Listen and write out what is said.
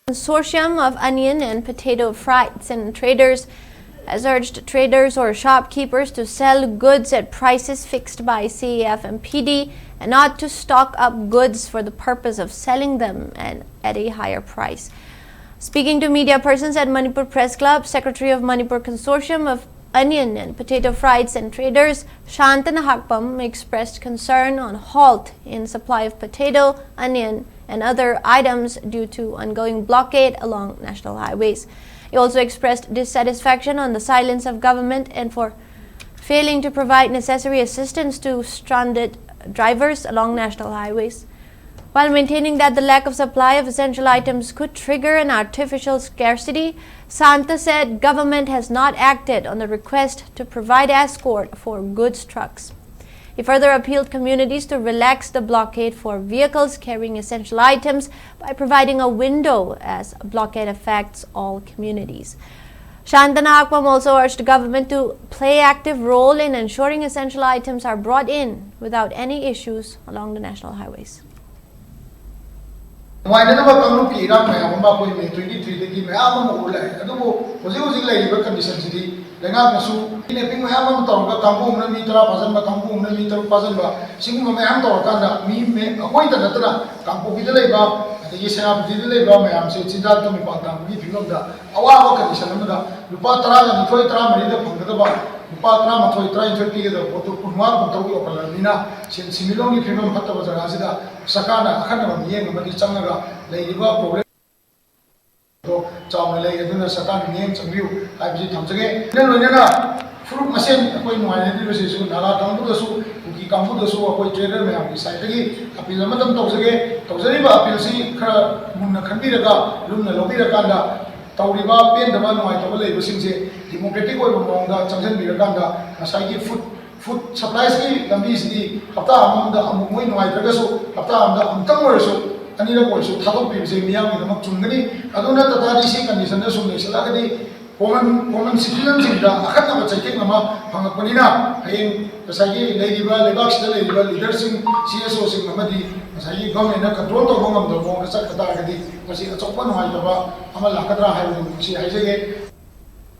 Consortium of onion and potato fries and traders has urged traders or shopkeepers to sell goods at prices fixed by CEF and PD and not to stock up goods for the purpose of selling them at a higher price. Speaking to media persons at Manipur Press Club, Secretary of Manipur Consortium of Onion and Potato Fries and Traders, Shantana Hakpam, expressed concern on halt in supply of potato, onion, and other items due to ongoing blockade along national highways. He also expressed dissatisfaction on the silence of government and for failing to provide necessary assistance to stranded drivers along national highways. While maintaining that the lack of supply of essential items could trigger an artificial scarcity, Santa said government has not acted on the request to provide escort for goods trucks. He further appealed communities to relax the blockade for vehicles carrying essential items by providing a window as blockade affects all communities. Shantana Hakpam also urged the government to play active role in ensuring essential items are brought in without any issues along the national highways. Why never come to Iran? I am about 23 the Mayam or like was using like condition city. The Namasu in a ping Mayam Tonga, Kampu, Mitra, Pazamba, Kampu, Mitra, Pazamba, Singma Mayam Torkanda, me, a point of Natra, Kampu Vidaleba, the Yesha Vidaleba, Mayam, so it's that coming back, if you know that. Our condition, Lupatra and Toitra, Marida Pungadaba. Patra Matoi trying to get the Putumar Palina, since Similoni Primum Hatavazazida, Sakana, Hanam, Yen, Madisanga, Lady Problem. Tom Lay, Sakan, names and view, I visit Tom again. Then fruit machine, a point one university, Nala Tambu the Su, Uki Kampu the Su, a trader may have decided Apilamatam Tosage, Tosariba, Pilsi, Muna Kambiraga, Luna Lobira Tauriba, Pen the one white over labor since democratic over Monga, Champion Miraganda, Asagi food supplies, Lambisi, Hata among the Amuin white Regaso, Hata the Amtamoreso, Anita Porso, Tato Pims, Miami, the Mokchungani, Adona Tadisi, and Nisanaso, Salagadi, common citizens in the Akana, taking Nama, Pangaponina, paying the Sagi, Lady Lebax, the leaders in CSOs in Mamadi, Sagi government, control of Hong of the Sakatagadi, was in a top one, Amalakatra, I will see Isaac.